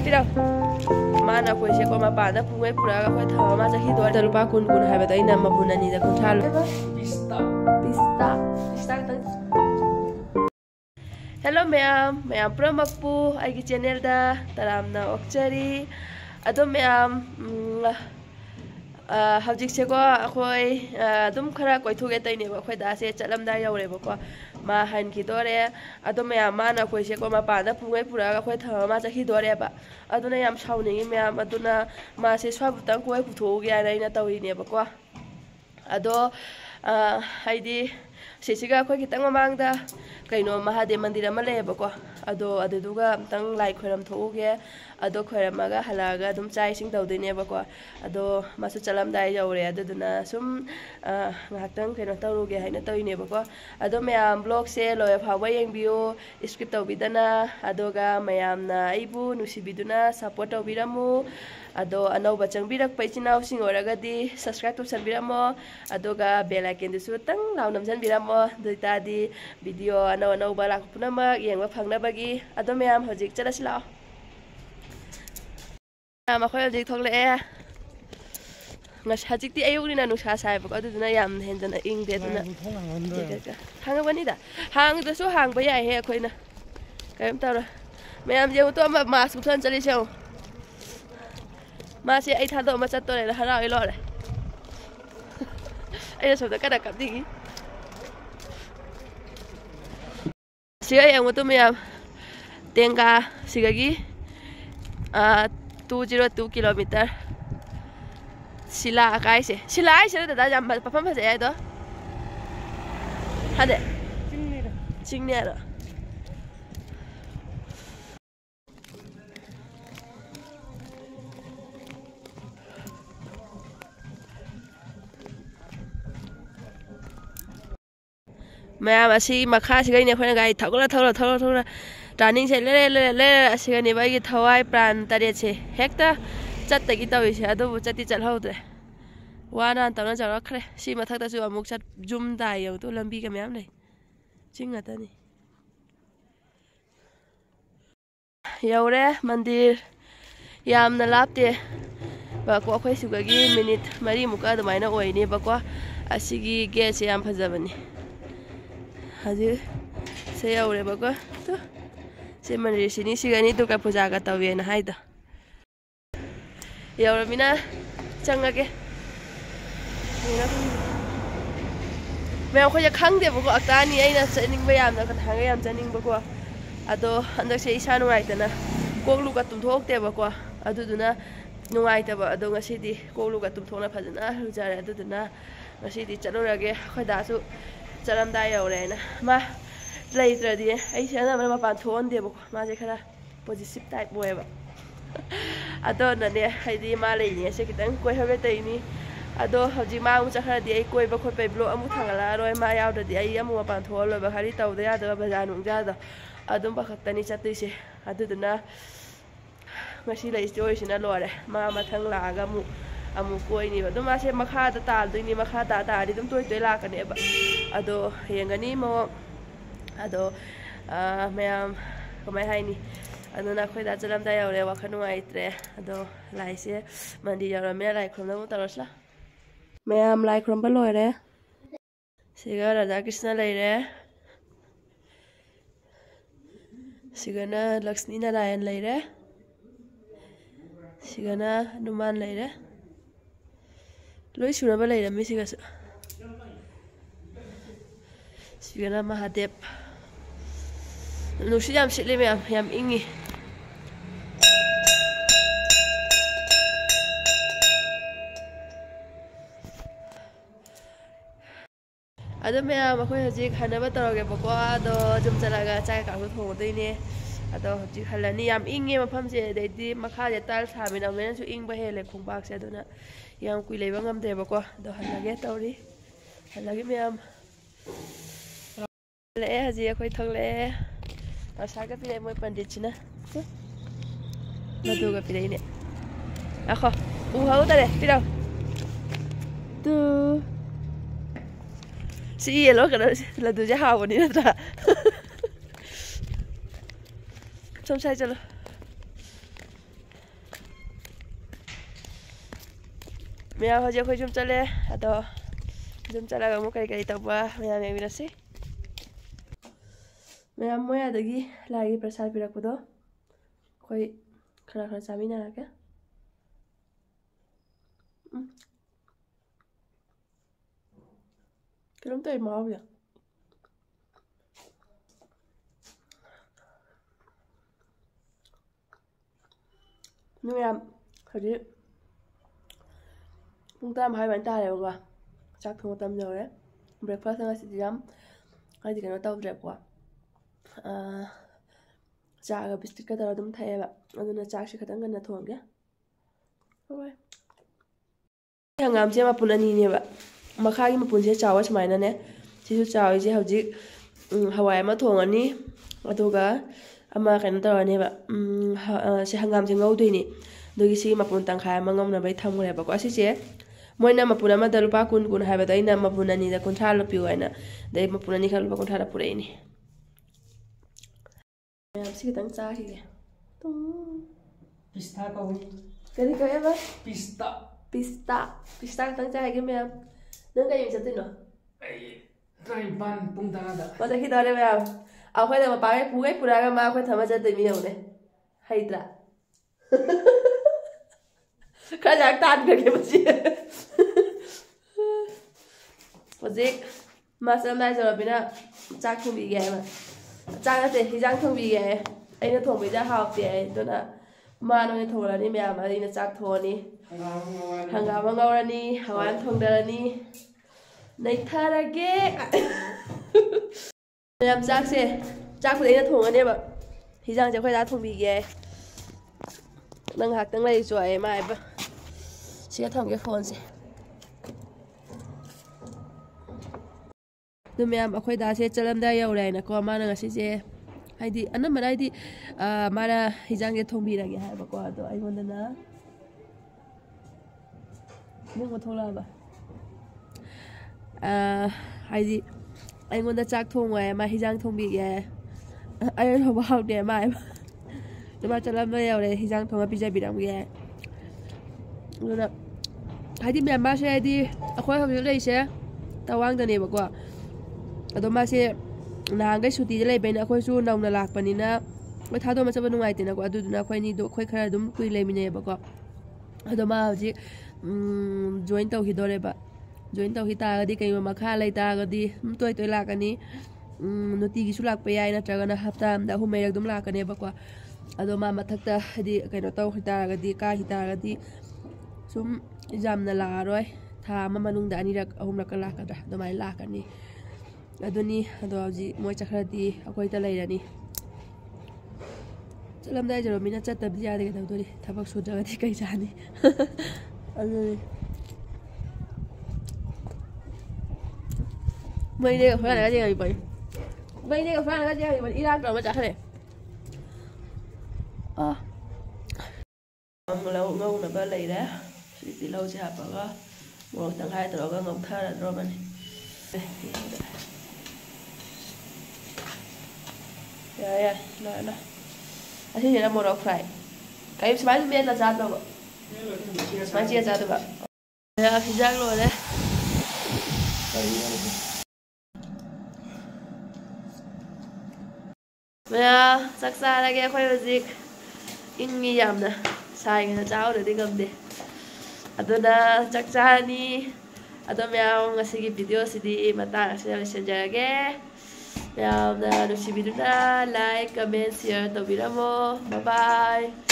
Piro. Mana ko siya ko mapada puwe pura ka ko thawa ma chahi dor da rupa kun kun haiba dai na mabunani da kun thal. Pista. Hello ma'am, pura makpu ai ki channel da taramna okchari. Ado ma'am hawjik se ko akhoi dum khara koi thuge tai ne ba khoi da se chalam da yaure ba ko ma han ki dore ado ma'am mana koi se ko ma pa da puwe pura ka khoi thawa ma chahi dore ba aduna yam shauning ma'am aduna ma se swa butang koi putho ge ai na tawi ne ba ko ado haidi sesiga khoi kitang mamang da kaino Mahadev mandir ama le ba ko ado aduga tang lai khoram thoge ado khoiramaga halaga dum chai sing tawdine ba ko ado masu chalam dai yaure aduna sum ngaktang kaino tawruge haina tawine ba ko ado mayam blog se loya phawa yengbiu script tawbidana adoga mayamna aibu nusibiduna support tawbiramu ado anauba changbirak paichinaw sing oragadi subscribe to sanbiramo adoga bell icon du tang launam sanbiramo doitadi video anauba lakpunama yengba phangnabagi ado mayam hojik chalasila ma khoi hojik thogle ngas hajikti ayugni na nusa sai ba aduna yam hendana ingde aduna hangabani da hang do so hang ba yai he khoina kaim tawra mayam je to ma mas thon chali chau Masih ai thado ma chat tore hara ilo re ai so da kada kap digi siga yang to me tenga sigagi 202 km sila kai se da jam papam pha ai do hade chingni ra Ma'am asi makha sigai ne khona gai thakla turning se le asiga ne bai thawai pran tare che hekta chatta gi tawi se adu chati chal haude wana tawna jawa khre si mathak ta chu amuk chat jum dai yau to lambi ka ma'am nei chinga ta ni yaure mandir yamna lapte ba ko khoi suga gi minute mari muka da maina oi ne ba ko asigi ge se yam phajabani Haji saya ure baga tu saya mandir sini sigani tu kapu jaga tahu ya nah itu ya ure mina cangga ke Ma'am ko ya khang de baga akani ai na chaning bayam na kan hanga yam chaning baga ado andak se isa nuai ta na koklu ka tum thok te baga adu duna nuai ta ba ado ngasi di koklu ka tum thona phajana rujare adu duna ngasi di chalurage khoda su chalam da yaure na ma later di ai sana ma pan thon de ba ma je khara positive type boy ba ado na ne ai di ma le ni se kitang koi habe tai ni ado hoji ma mu cha khara di ai koi ba khoi pe blo amu thangala roi ma yaw da di ai amu pan thol lo ba khari taw da ya da ba janung ja da adum ba khaktani chatui se adu duna ngasi lai story sina lore ma thang la ga mu amu koi ni ba duma se makha da tal dui ni makha ta ri dum toi la ka ne ba ado yengani mo ado mayam kamai hai ni ado na khoi da chalam da yaure wa khanu ai tre ado lai se mandi yaura me lai khrom na mu tarasla mayam lai khrom ba loi re siga Radha Krishna lai re sigana Lakshmi Narayan lai re sigana Hanuman lai re loi suna ba lai ra mi siga sigana Mahadev nusi jam sile me yam ingi ado me ma khoi haji khana ba toroge ba ko ado jum chalaga chai ka thong dei ne ado haji khalani yam ingi mafam je dei di makha je tal thami na men su ing ba hele khungbak se aduna yang kui leiba ngam de ba ko do halage tawri halage me am le haji khoi thong le asa ka pile moi pandit china ladu ga pile ne akho u hau ta le pilo tu si yelo ka ladu ja hawo ni na chom sai chalo ma'am हजे अखोई जुम चले अदो जुम चलागा मु कई तबा ma'am येमिनसे ma'am मोयादगी लागी प्रसाद पिरकपदो अखोई खरा खरा चामिनारगे 그럼 또 마음이야. 누구야? 그지? 뽕땀 하이 많이 따라해봐. 작품 땀 넣어래. 브렉퍼스트 하시지람. 아직 그냥 떠오르고. 짜가 비스킷 따라 좀 타해봐. 오늘은 짜식 같은 거나 도와게. 그래. 한감제 마뿐 아니니봐. मखागी मपुनसे चावा सुमाइना ने सिसु चावजे हौजिक हवाई अमा थोंगनी अदुगा अमा कैनो तौरनेबा से हंगाम से ngौदोइनी दुगी सि मपुन तंखाय अमा ngौनबाय थमग्रेबको असिसे मोइना मपुन अमा द रुपा कुन कुन हाइबा दैना मपुन अनि द कुंठा लपिउ हैना दै मपुन अनि खा रुपा कुंठा द पुरैनी मैम सि तंग चाखिगे पिस्ता कौन करी कयबा पिस्ता पिस्ता पिस्ता तंग चाखिगे मैम नंग कहीं चलते नो ट्राइन पान पुंग तादा मजा की दौरे में आओ आओ द मपागे पुगे पुरागा मा खो थमा चते मी होने हैद्रा खजाक तान करके बची मजे मासम नाइ जरा बिना चाक थुंबी गए मा चाक नते हिजांग थुंबी गए अइना थोंबी जा हावते है दोना मानो ने थोरानी म्याम अइना चाक थोनी हंगाम ngौरानी हवान थोंदरानी नैथारगे मैम चाकसे चाकु अइना थोंगनेबा हिजांग जे खोइदा थोंबीगे नंग हाक्तंग लै जोय माइबा सिगा थोंगे फोन से दु मैम अखोइदा से चलमदा यौराइना को माना ngasi हाइदी अनमना हाइदी मारा हिजांग जे थोंबीरगे हाइबा को अदो आइगोंदना नंग थोलाबा हाइदी आइगोंदा चाक थोंगय मा हिजांग थोंबीगे अय थोबा हाउदे माइबा दमा चलमदा यौरे हिजांग थोंगा पिजा बिरामगे उना हाइदी मैम मासे हाइदी अखोय हबि लैसे तवांगदनेबको अदो मासे नांगै सुटी लेबैना अखोयसु नौना लाकपनिना मै थादो मचब नुंगाइतेनाको अदुदुना अखोयनी दो अखोय खरा दुम कुइ लेमिनेबको अदो मा हजि जॉइन तौहिदोरेबा जॉइन तौहि तागदि कैमा मखा लै तागदि तोय तोय लाकनी नुतिगिसु लाकपा याय नत्रगना हप्ता अमदा हुमैरक दुम लाकनेबको अदो मा मथक्ता हदि कैनो तौहि तागदि का हि तागदि सुम एग्जामना लारोय था अमा मनुंगदा अनिरक अहुमरक लाकदरा दमाय लाकनी अदुनी अदो हजि मोय चखरदि अखोयता लैरनी चलमदाय जरोमिना चत्तबदि यादे गदौदोरि थबक सुद्रगदि कै जानी अदुनी मैंने फ्रान का जेगा भाई मैंने फ्रान का जेगा भाई इराक रो मचा खरे lau ngau na ba lei da si lau si hapa ga mo tang hai tro ga ngau thara ro ban ya na asi ni na mo ro fry kai spice me la za do ba spice za do ba ya pizza lo le ya saksa la ge khoi zik ingi yamna sai na chao de gamde aduna chakchani adom yaw ngasigi video sidi mata asya senjage yaw na nusi biduna like comment share to biramo bye bye